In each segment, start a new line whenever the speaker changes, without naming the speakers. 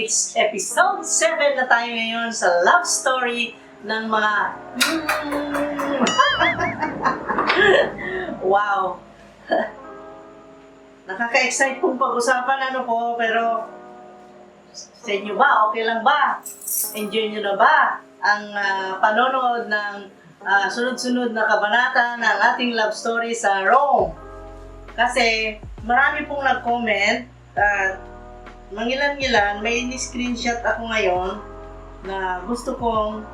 It's episode 7 na tayo ngayon sa love story ng mga wow. Nakaka-excite pong pag-usapan pero sa inyo ba? Okay lang ba? Enjoy nyo na ba ang panonood ng sunod-sunod na kabanata ng ating love story sa Rome? Kasi marami pong nag-comment at mangilan-ngilan, may ni-screenshot ako ngayon na gusto kong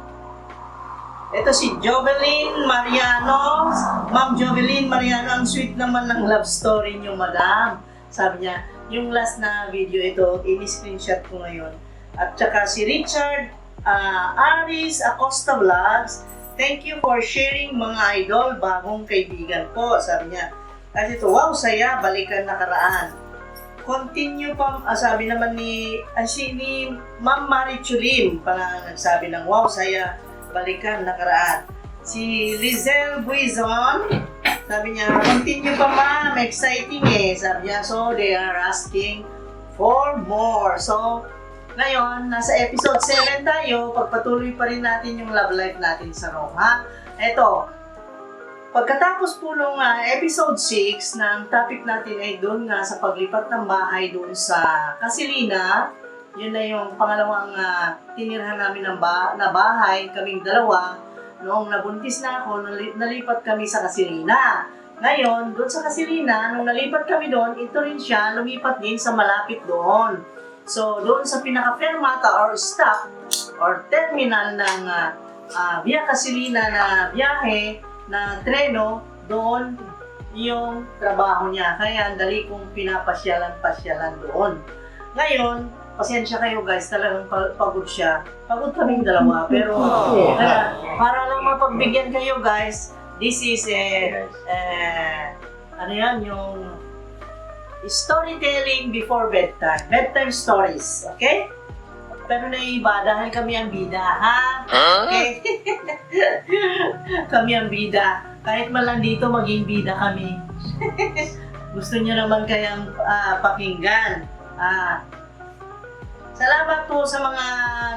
ito si Jovelyn Mariano. Ma'am Jovelyn Mariano, ang sweet naman ng love story niyo, madam. Sabi niya, yung last na video ito, ini-screenshot ko ngayon. At saka si Richard Aris Acosta Vlogs, thank you for sharing mga idol, bagong kaibigan po. Sabi niya, kasi ito, wow, saya, balikan nakaraan. Continue pa, sabi naman ni Ma'am Marichulim, parang nagsabi ng wow, saya, balikan nakaraan. Si Lizelle Buizon, sabi niya, continue pa ma'am, exciting eh. Sabi niya, so they are asking for more. So, ngayon, nasa episode 7 tayo, pagpatuloy pa rin natin yung love life natin sa Rome, ha? Eto, pagkatapos po nung episode 6, na ang topic natin ay doon nga sa paglipat ng bahay doon sa Casilina, yun na yung pangalawang tinirhan namin na bahay, kaming dalawa. Noong nabuntis na ako, nalipat kami sa Casilina. Ngayon, doon sa Casilina, nung nalipat kami doon, ito rin siya, lumipat din sa malapit doon. So, doon sa pinaka-fermata or stop or terminal ng Via Casilina na biyahe, na treno, doon yung trabaho niya. Kaya dali kong pinapasyalan doon. Ngayon, pasensya kayo guys, talagang pagod siya. Pagod kaming dalawa, pero para lang mapagbigyan kayo guys, this is yung storytelling before bedtime. Bedtime stories, okay? Pero naiiba dahil kami ang bida, ha? Okay? Kami ang bida. Kahit man lang dito, maging bida kami. Gusto niyo naman kayang pakinggan. Salamat po sa mga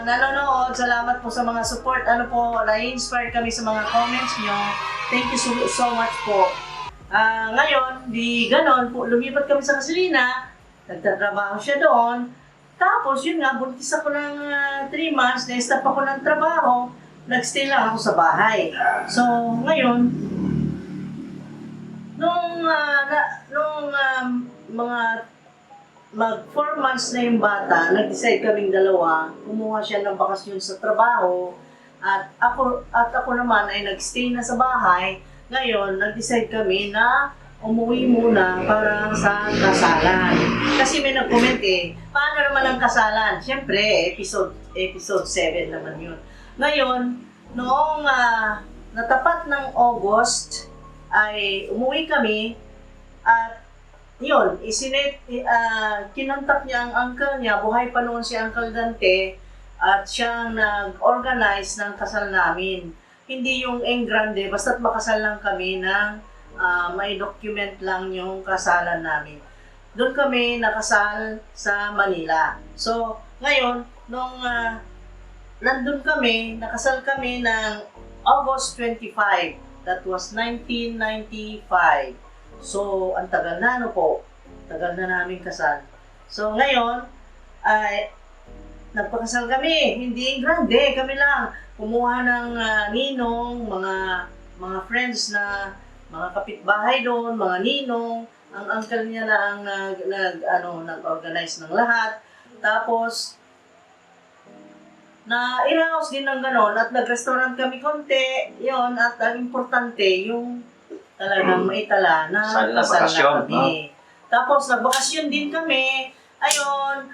nanonood. Salamat po sa mga support. Na-inspire kami sa mga comments niyo. Thank you so much po. Ngayon, di ganon po. Lumipat kami sa Casilina. Nagtatrabaho siya doon. Tapos, yun nga, buntis ako ng 3 months, na-stop ako ng trabaho, nag-stay lang ako sa bahay. So, ngayon, nung mga mag 4 months na yung bata, nag-decide kaming dalawa, kumuha siya ng bakasyon sa trabaho, at ako naman ay nag-stay na sa bahay. Ngayon, nag-decide kami na umuwi muna para sa kasalan. Kasi may nag-comment paano naman ang kasalan? Siyempre, episode 7 naman yun. Ngayon, noong natapat ng August, ay umuwi kami at yun, kinontak niya ang uncle niya, buhay pa noon si Uncle Dante, at siyang nag-organize ng kasal namin. Hindi yung engrande, basta't makasal lang kami ng may document lang yung kasalan namin. Doon kami nakasal sa Manila. So, ngayon, nung nandun kami, nakasal kami ng August 25. That was 1995. So, ang tagal na po. Tagal na namin kasal. So, ngayon, ay nagpakasal kami. Hindi grande, kami lang. Kumuha ng ninong, mga friends na mga kapitbahay doon, mga ninong, ang uncle niya na ang nag-organize ng lahat. Tapos, na-i-house din ng ganon at nag-restaurant kami konti, yon at ang importante, yung talagang maitala na kasal na kami. Tapos, nagbakasyon din kami. Ayun,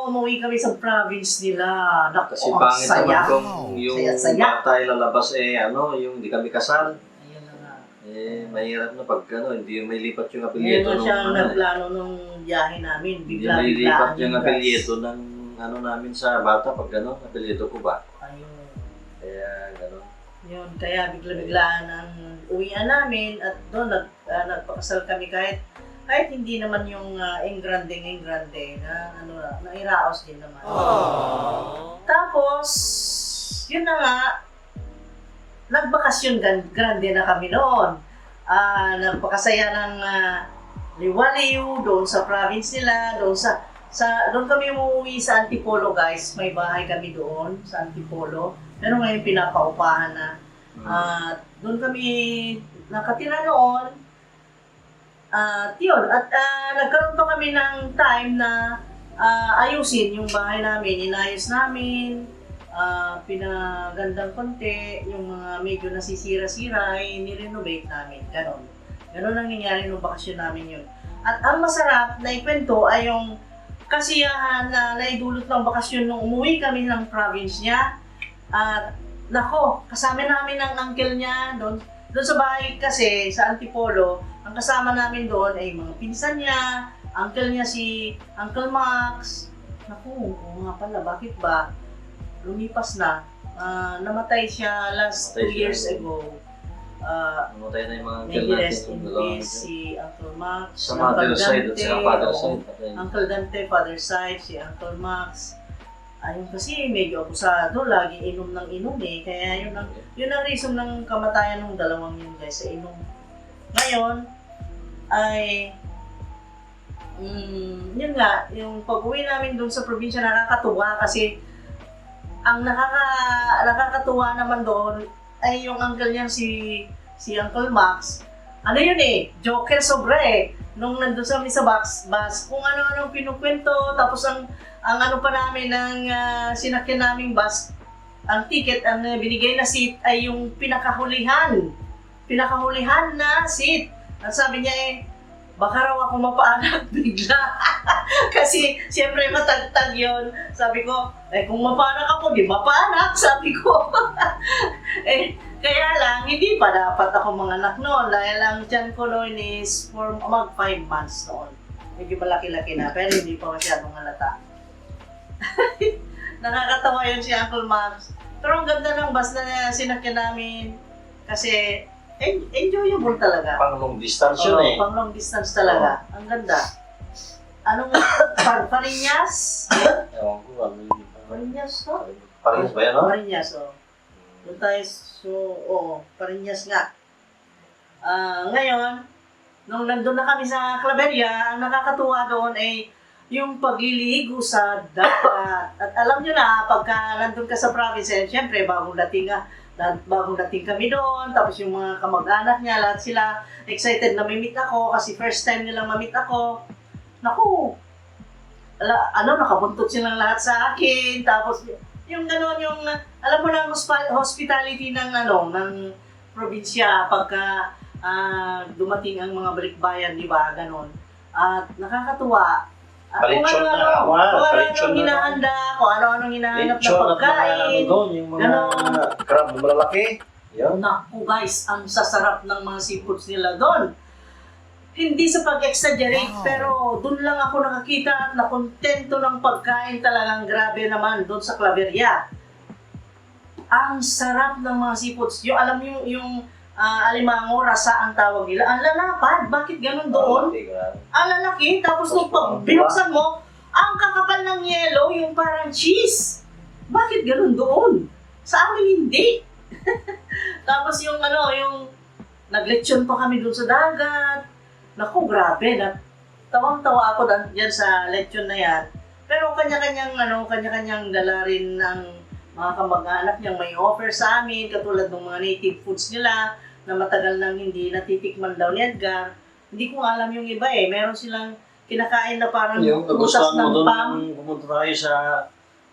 umuwi kami sa province nila.
Kasi pangit naman kung yung bata ay lalabas yung hindi kami kasal. Mahirap na pag hindi may lipat yung apelyido.
Ngayon siya nagplano nung biyahe namin.
Hindi may lipat yung apelyido ng namin sa bata pag apelyido ko ba?
Ayun.
Kaya gano'n.
Yun, kaya bigla-biglaan ang uwian namin at doon nagpakasal kami kahit Kahit hindi naman yung engrande na ano na iraos din naman. Tapos, yun na nga, nagbakasyon grande na kami noon. Nagpakasaya ng liwaliw doon sa province nila, doon kami umuwi sa Antipolo, guys. May bahay kami doon sa Antipolo. Pero ngayon pinapaupahan na. Doon kami nakatira noon. Yun. At nagkaroon pa kami ng time na ayusin yung bahay namin. Inayos namin. Pinagandang konti. Yung mga medyo nasisira-sira ay nirenovate namin. Ganon. Ganon ang nangyari nung bakasyon namin yun. At ang masarap na ikwento ay yung kasiyahan na naidulot ng bakasyon nung umuwi kami ng province niya. At nako, kasama namin ang uncle niya doon sa bahay kasi sa Antipolo. Ang kasama namin doon ay mga pinsan niya, uncle niya si Uncle Max. Naku, oo nga pala, bakit ba? Lumipas na. Namatay siya last 2 years ago.
Namatay na yung mga uncle
May
natin.
rest in peace si Uncle Max.
Sa mother side at sa father side.
Uncle Dante, father side, si Uncle Max. Ayun kasi medyo abusado, lagi inom ng inom eh. Kaya yun ang reason ng kamatayan ng dalawang yun guys, sa inom. Ngayon, ay yun nga, yung pag-uwi namin doon sa probinsya nakakatuwa kasi ang nakakatuwa naman doon ay yung uncle niya si Uncle Max. Ano yun eh, joker sobra eh. Nung nandun sa bus, kung ano-anong pinukwento, tapos ang ano pa namin, ng sinakyan naming bus, ang ticket, ang binigay na seat ay yung pinakahulihan na seat. At sabi niya eh, baka raw ako mapaanak bigla. Kasi siyempre matagtag yun. Sabi ko, kung mapaanak ako, di mapaanak, sabi ko. Kaya lang, hindi pa dapat ako manganak noon dahil ang tiyan ko noon is mag 5 months noon. Medyo malaki-laki na, pero hindi pa masyadong halata. Nakakatawa yun si Uncle Max. Pero ang ganda ng bus na sinakyan namin kasi enjoyable talaga.
Pang long distance yun eh.
Pang long distance talaga. Ang ganda. Anong Pariñas?
Ewan ko, ano yun.
Pariñas, no?
Pariñas ba yan, no?
Pariñas, oh. Doon tayo, Pariñas nga. Ngayon, nung nandun na kami sa Claveria, ang nakakatuwa doon ay yung pagliligo sa dagat. At alam nyo na, pagka nandun ka sa province, syempre, bagong dating kami doon, tapos yung mga kamag-anak niya, lahat sila excited na may meet ako kasi first time nilang ma-meet ako. Naku, nakabuntot silang lahat sa akin, tapos yung gano'n, yung, alam mo na, hospitality ng probinsya pagka dumating ang mga balikbayan, di ba, gano'n. At nakakatuwa. Kung ano-anong hinahanda, kung ano-anong hinahanap na pagkain.
Yung mga crab na malalaki. Yan.
Naku guys, ang sasarap ng mga seafoods nila doon. Hindi sa pag-exaggerate, pero doon lang ako nakakita at nakontento ng pagkain talagang grabe naman doon sa Claveria. Ang sarap ng mga seafoods. Yung alam yung alimango, rasa ang tawag nila. Ang lalapad, bakit ganun doon? Ang lalaki, tapos nung pag binuksan mo, ang kakapal ng yelo, yung parang cheese. Bakit ganun doon? Sa amin hindi. Tapos yung naglechon pa kami doon sa dagat. Naku, grabe. Tawang-tawa ako dyan sa lechon na yan. Pero kanya-kanyang dala rin ng mga kamag-anak niyang may offer sa amin, katulad ng mga native foods nila, na matagal nang hindi natitikman daw ni Edgar. Hindi ko alam yung iba eh. Meron silang kinakain na parang prutas ng pam.
Pumunta tayo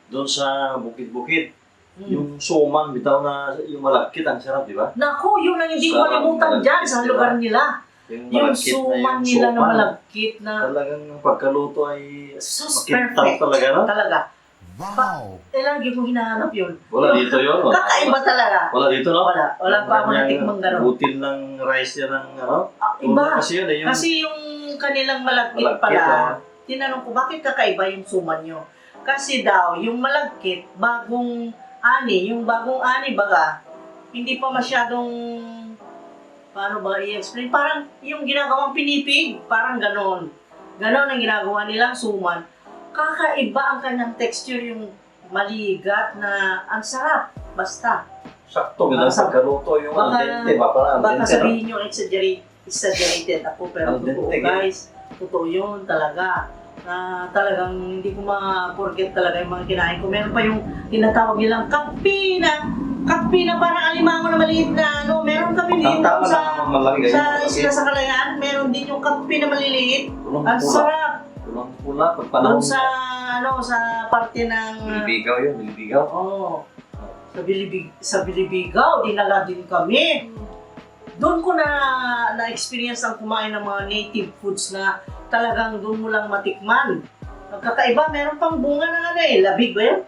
doon sa bukid-bukid. Yung suman, bitaw na yung malagkit, ang sarap, di ba?
Naku, yun ang hindi ko malimutan dyan sa lugar nila. Yung suman nila na malagkit na
talagang pagkaluto ay
perfect
talaga, no?
Talaga.
Wow!
Lagi kong hinahanap yun.
Wala dito yun.
Kakaiba talaga.
Wala dito, no?
Wala pa ako natikmang gano'n.
Butil ng rice yan ng
Iba.
Kasi yun eh.
Kasi yung kanilang malagkit pala, tinanong ko, bakit kakaiba yung suman nyo? Kasi daw, yung malagkit, bagong ani baga, hindi pa masyadong paano ba i-explain? Parang yung ginagawang pinipig, parang ganon. Ganon ang ginagawa nilang suman. Kakaiba ang kanyang texture, yung maligat na ang sarap. Basta.
Sakto, ganun
Baka-
pagkaluto yung
baka-
al dente ba? Parang al
Baka
dente, no?
sabihin nyo exaggerated ako, pero
Al dente,
totoo guys. Totoo yun talaga. Na talagang hindi ko ma-forget talaga yung mga kinain ko. Meron pa yung tinatawag nilang kapi na parang alimango na maliit na ano. Meron kami dito
Tama
sa
lang, malaki
sa
ganyan.
isla sa Kalayaan. Meron din yung kapi na maliliit. Ang
Pula.
sarap.
Pula, pag panahon
Doon sa ano, sa parte ng
Bilibigaw yun, bilibigaw.
sa Bilibigaw, dinala din kami. Doon ko na-experience ang kumain ng mga native foods na talagang doon mo lang matikman. Magkakaiba, meron pang bunga ng ano labig ba yan?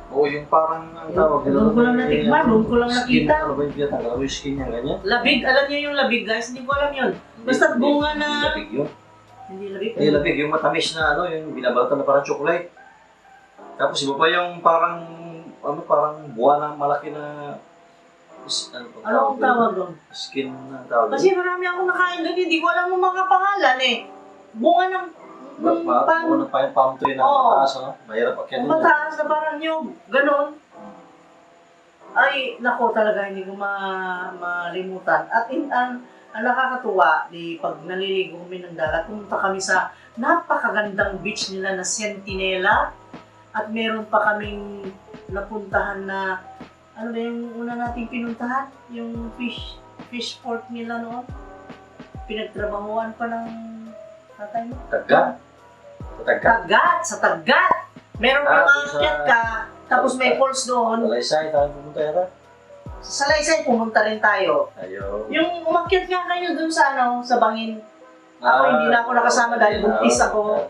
Oo, yung parang ang tawag.
Doon ko lang natikman, doon ko lang
Skin,
nakita.
ano ba yung pinatanggal? Yung skin niya, ganyan?
Labig, alam niyo yung labig guys? Hindi ko alam yun. Basta
Hindi-
bunga
hindi
na-
labig yun.
Hindi labig.
Hindi labig, yung matamis na ano, yung binabalatan na parang chocolate. Tapos iba pa yung parang, ano, parang buwan ng malaki na, ano pang
Ano ang tawag doon?
Skin na tawag.
Kasi marami akong nakain doon, hindi ko alam ang mga pangalan eh. Bunga ng
Buwan ng palm tree na
Oo.
mataas, ano? Mahirap akyanin yun.
mataas na parang yung ganon. Ay, nako talaga, hindi ko malimutan. At ang nakakatuwa, pag naliligo kami ng dagat, pumunta kami sa napakagandang beach nila na Sentinela. At meron pa kaming napuntahan na, ano ba yung una nating pinuntahan? Yung fish port nila noon. Pinagtrabahuan pa ng tatay mo.
Taga? Taga?
Sa Tagat! Meron
Ah,
yung
sa-
aakyat ka, tapos may falls doon.
Malaysay, tayo pumunta yata.
Sa Salaysay, pumunta rin tayo.
Ayun.
Yung umakyat nga kayo dun sa sa bangin. Ako, hindi na ako nakasama dahil buntis ako.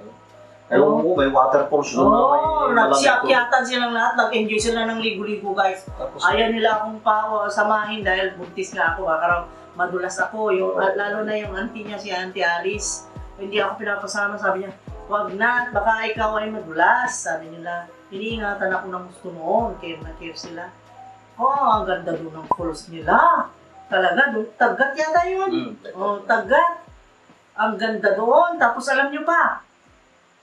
Ewan ko, may waterfalls doon na may
Oo,
malamig
nagsiakyatan silang lahat, nag-enjoy sila ng ligo-ligo guys.
Tapos,
Ayaw nila akong samahin dahil buntis nga ako. Karang madulas ako, lalo na yung auntie niya, si Auntie Alice. Hindi ako pinapasama, sabi niya, wag na, baka ikaw ay madulas. Sabi nila, iniingatan ako ng gusto noon, care na care sila. Ang ganda doon ng falls nila. Talaga, doon, Tagat yata yun. Tagat. Ang ganda doon. Tapos alam nyo pa,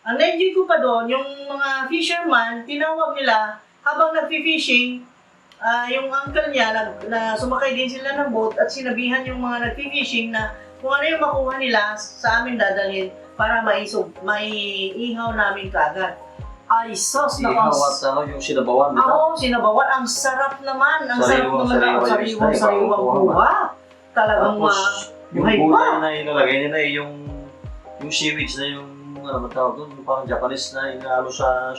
ang na-enjoy ko pa doon, yung mga fisherman, tinawag nila, habang nag-fishing, yung uncle niya, na sumakay din sila ng boat at sinabihan yung mga nag-fishing na kung ano yung makuha nila, sa amin dadalhin para maiihaw namin kagad. Ay, sos na
ihaw at ano, yung sinabawan, di ba?
Oo, sinabawan. Ang sarap naman. Ang sarap naman ng sariwang
buha.
buha. Talagang
Tapos, yung
buhay
gulay
pa.
na ilalagay nila, yung seaweeds na yung, ano ba tawag doon, yung parang Japanese na inihalo sa,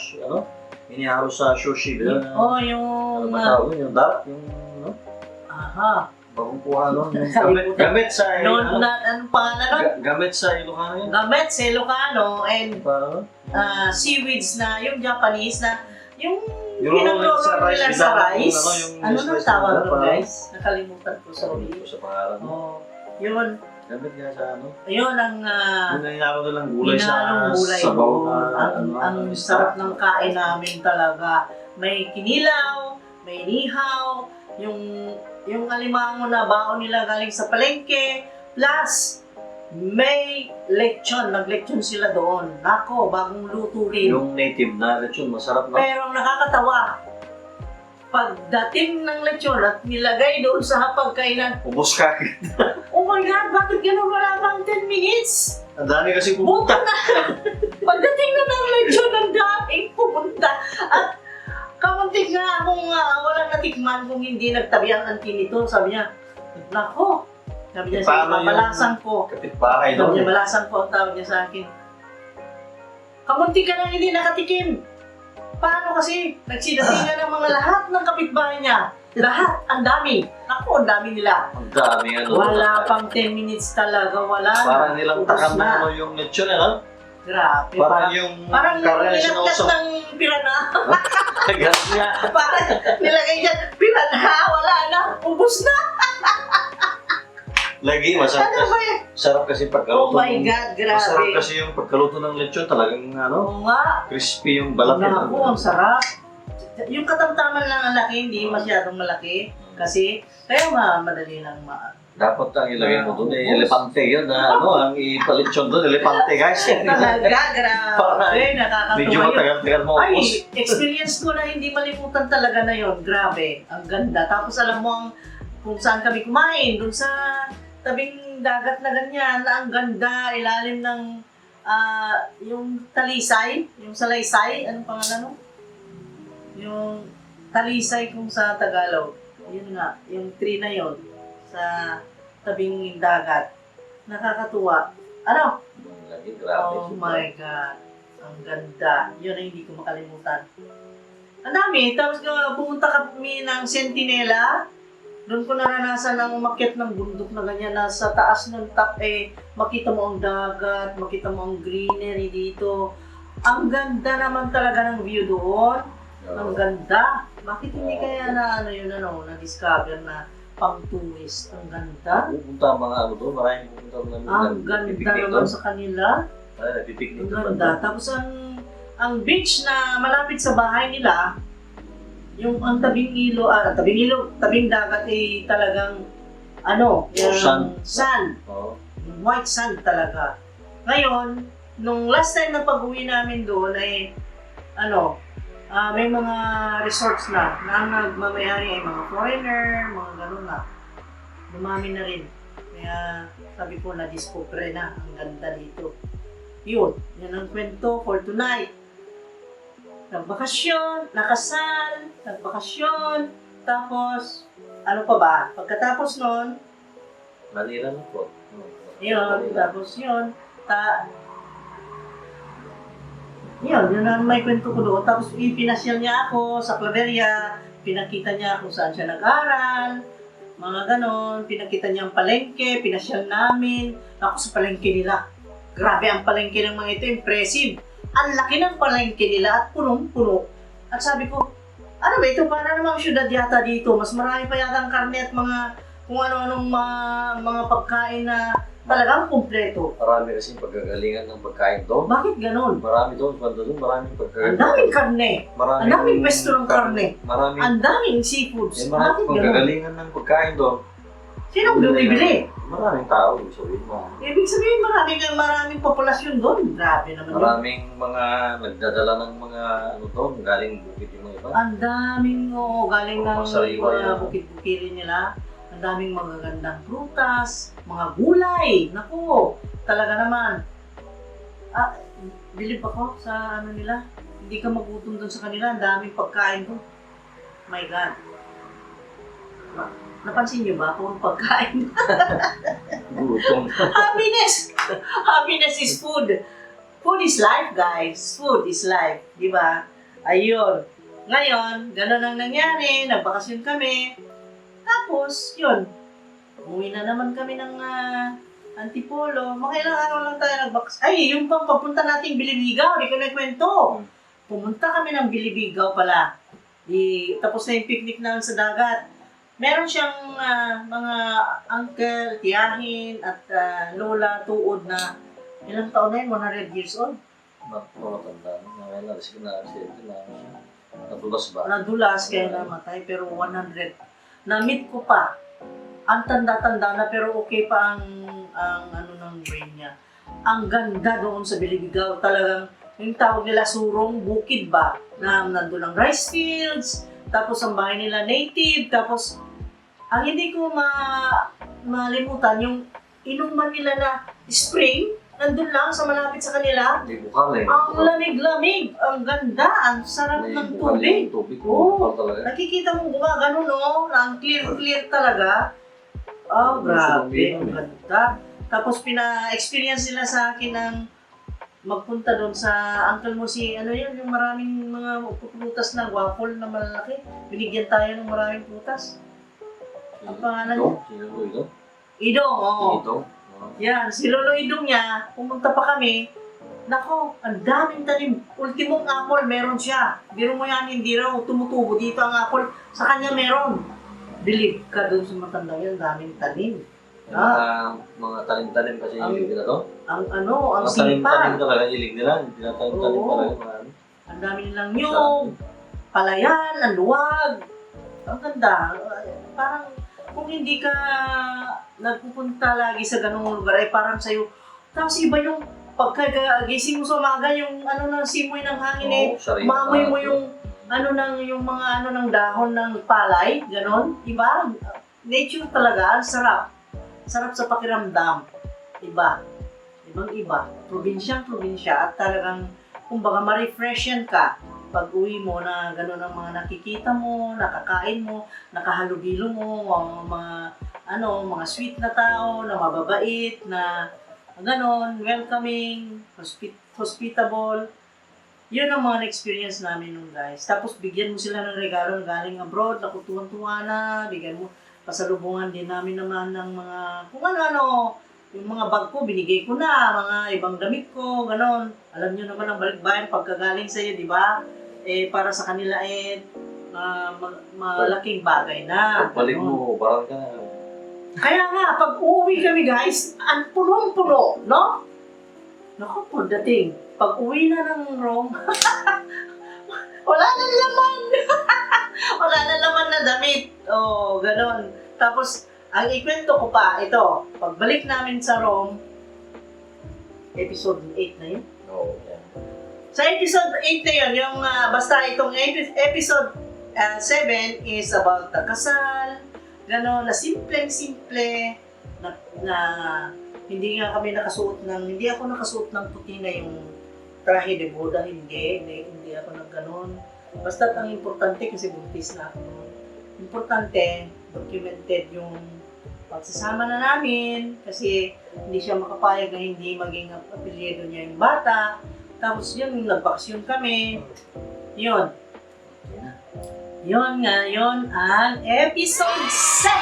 inihalo sa sushi. Ano
Yung...
ba tawag doon, yung dark, yung,
Aha.
bagong kuha, yung gamit sa,
Anong pangalan nun?
gamit sa Ilocano yun.
Gamet, Ilocano, and
Parang,
seaweeds na, yung Japanese na, yung
Yung
pinaglolo
sa rice,
nila sa
bitaw,
rice.
yung
Ano nang
rice
tawag
na
nun,
parang-
guys? Nakalimutan ko, sorry.
sa pangalan.
Yun.
Gamit nga sa ano.
Yun ang
Yung nangyaro nilang gulay
hinalong
sa
gulay
sabaw
doon.
na
Ang sarap ng kain namin talaga. May kinilaw, may nihaw, yung alimango na baon nila galing sa palengke, plus may lechon. Nag-lechon sila doon. Nako, bagong luto rin.
Yung native na lechon, masarap na.
Pero ang nakakatawa, pagdating ng lechon at nilagay doon sa hapagkainan,
Ubus ka.
oh my God, bakit ganun wala pang 10 minutes?
Ang dami kasi
Buta
pumunta.
na! Pagdating na ng lechon, ang daming pumunta. At kamuntik nga akong walang natikman kung hindi nagtabi ang auntie nito. Sabi niya, nako. Sabi niya, sige,
Paano yun?
babalasan ko.
Kapitbahay
Sabi
doon.
niya, balasan ko ang tawag niya sa akin. Kamuntik ka na hindi nakatikim. Paano kasi? Nagsidatingan ng mga lahat ng kapitbahay niya. Lahat, ang dami. Naku, ang dami nila.
Ang dami ano.
Wala pang 10 minutes talaga, wala.
Parang nilang
Ubus
takam
na.
na ano yung lechon, ano?
Grabe.
Parang yung
Parang
karne na
nilagkat
sinusok.
ng pirana.
Ganun nga.
Parang nilagay dyan, pirana, wala na, ubus na.
Lagi, masarap
Ano
kasi.
ba yan?
Sarap kasi
Oh
pagkaluto.
my God,
Masarap
grabe.
kasi yung pagkaluto ng lechon, talagang ano,
Oo nga.
crispy yung balat.
Naku, ang sarap. Yung katamtaman lang ang laki, hindi masyadong malaki. Kasi, kaya madali lang
Dapat ang ilagay mo doon elepante yun na ang ipalitsyon doon, elepante guys.
Talaga, grabe, nakakatuwa
Medyo
yun.
matagal-tagal mo.
Ay, experience ko na hindi malimutan talaga na yon. Grabe, ang ganda. Tapos alam mo kung saan kami kumain, dun sa tabing dagat na ganyan, na ang ganda, ilalim ng yung talisay, yung salaysay, anong pangalan no? Yung talisay kung sa Tagalog. Yun nga, yung tree na yon sa tabing dagat. Nakakatuwa. Ano?
Lagi, grabe.
Oh my God. Ang ganda. Yun ang hindi ko makalimutan. Ang dami. Tapos pumunta kami ng Sentinela. Doon ko naranasan ang umakyat ng bundok na ganyan. Nasa taas ng top makita mo ang dagat, makita mo ang greenery dito. Ang ganda naman talaga ng view doon. Ang ganda. Bakit hindi kaya na-discover na pang-tourist? Ang ganda.
Pupunta ang mga doon, maraming pupunta namin.
Ang ganda naman sa kanila.
Ay, nagpipiknik
Ang ganda. Tapos ang beach na malapit sa bahay nila, yung ang tabing dagat ay talagang yung sand.
Oo.
White sand talaga. Ngayon, nung last time na pag-uwi namin doon ay may mga resorts na ang nagmamayari ay mga foreigner, mga ganun na. Dumami na rin. Kaya sabi ko na-discover na ang ganda dito. Yun, yan ang kwento for tonight. Nagbakasyon, nakasal, nagbakasyon, tapos, ano pa ba? Pagkatapos nun,
Manila na po.
yun, tapos yun, yun ang may kwento ko doon. Tapos pinasyal niya ako sa Claveria, pinakita niya kung saan siya nag-aral, mga ganon, pinakita niya ang palengke, pinasyal namin. Ako sa palengke nila. Grabe ang palengke ng mga ito, impressive. Ang laki ng palengke nila at punong-puno. At sabi ko, ano ba ito? Para namang syudad yata dito. Mas marami pa yata ang karne at mga kung ano-anong mga pagkain na talagang kumpleto.
Marami kasi pagkagalingan ng pagkain doon.
Bakit ganon?
Marami doon, banda doon, maraming pagkain.
Ang daming karne. Ang daming pwesto ng karne.
Maraming,
Ang daming seafoods.
maraming
Bakit ganon?
pagkagalingan ng pagkain doon.
Sinong bumibili?
Maraming tao, ibig sabihin mo.
Ibig sabihin maraming populasyon doon. Grabe naman yun.
Maraming mga nagdadala ng mga doon, galing bukid yung mga iba.
Ang daming galing ng
Masariwa
mga
yan.
bukid-bukirin nila. Ang daming magagandang prutas, mga gulay. Naku, talaga naman. Bilib ako sa nila. Hindi ka magutom doon sa kanila. Ang daming pagkain doon. My God. Napansin niyo ba kung pagkain?
Gutom.
Happiness! Happiness is food. Food is life, guys. Food is life. Di ba? Ayun. Ngayon, gano'n ang nangyari. Nagbakasyon kami. Tapos, yun. Umuwi na naman kami ng Antipolo. Makailang araw lang tayo nagbakasyon. Ay, yung papunta nating Bilibigaw. Di ko nagkwento. Pumunta kami ng Bilibigaw pala. Tapos na yung picnic namin sa dagat. Meron siyang mga uncle, tiyahin, at lola, tuod na ilang taon na yun, 100 years old.
Matanda na, nadulas ba?
Nadulas kaya namatay, pero 100. Na-meet ko pa. Ang tanda-tanda na, pero okay pa ang ng brain niya. Ang ganda doon sa Bilibigaw. Talagang, yung tawag nila surong, bukid ba? Na nandun ang rice fields, tapos ang bahay nila native, tapos ang hindi ko malimutan, yung inuman nila na spring, nandun lang sa malapit sa kanila.
Hindi bukal eh.
Ang lamig-lamig, ang ganda, ang sarap ng tubig. Oo, nakikita mo gumagano, no? Ang clear-clear talaga. Oh, grabe, ang ganda. Tapos pina-experience nila sa akin ng magpunta doon sa uncle mo yung maraming mga prutas na waffle na malalaki. Binigyan tayo ng maraming prutas. Ang pangalan niya?
Sino Idong?
Idong, oo.
Idong?
Yan, si Lolo Idong niya, pumunta pa kami. Nako, ang daming tanim. Ultimong apple, meron siya. Biro mo yan, hindi raw tumutubo dito ang apple. Sa kanya meron. Believe ka doon sa matanda yan, daming tanim.
Mga tanim-tanim kasi hilig nila to?
Ang
Mga tanim-tanim
sipa.
talaga hilig nila. Tinatanim-tanim
Oo.
talaga marami.
Ang dami nilang nyug, palayan, ang luwag. Ang ganda. Parang kung hindi ka nagpupunta lagi sa ganung lugar, ay parang sa'yo, tapos iba yung pagkagising mo sa umaga, yung simoy ng hangin maamoy mo yung yung mga ng dahon ng palay, ganon, iba, nature talaga, ang sarap. Sarap sa pakiramdam. Iba. Ibang-iba. Probinsya at talagang, kumbaga, ma-refresh yan ka. Pag uwi mo na gano'n ang mga nakikita mo, nakakain mo, nakahalubilo mo, mga sweet na tao, na mababait, na gano'n, welcoming, hospitable. Yun ang mga na-experience namin nung guys. Tapos bigyan mo sila ng regalo galing abroad, nakutuwan-tuwa na, bigyan mo, pasalubungan din namin naman ng mga, kung ano-ano, yung mga bag ko, binigay ko na, mga ibang damit ko, gano'n. Alam nyo naman ang balikbayan pagkagaling sa'yo, di ba? Para sa kanila malaking bagay na.
Pagbalik mo, parang ka na.
Kaya nga, pag uuwi kami guys, ang punong-puno, no? Naku, pagdating. Pag uwi na ng Rome, wala na laman. Wala na laman na damit. Oh, gano'n. Tapos, ang ikwento ko pa, ito, pagbalik namin sa Rome, episode 8 na yun.
Oo, yan.
Sa episode 8 na yun, yung basta itong episode 7 is about the kasal, gano'n, na simpleng-simple, na hindi nga kami hindi ako nakasuot ng puti na yung trahe de boda, hindi ako nagganon. Basta ang importante kasi buntis na ako. Importante, documented yung pagsasama na namin kasi hindi siya makapayag na hindi maging apelyido niya yung bata. Tapos yun, nagbakasyon kami. Yun. Yun ang episode 7!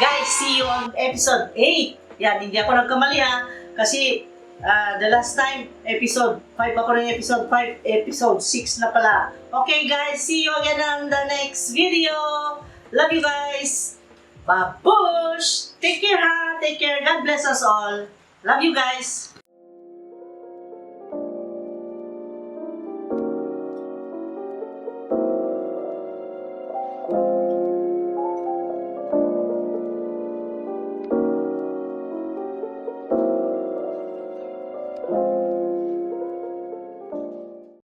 Guys, see you on episode 8. Yan, hindi ako nagkamali ha. Kasi the last time, episode 5 ako ng episode 5, episode 6 na pala. Okay guys, see you again on the next video. Love you guys. Babush! Take care ha. Take care. God bless us all. Love you guys.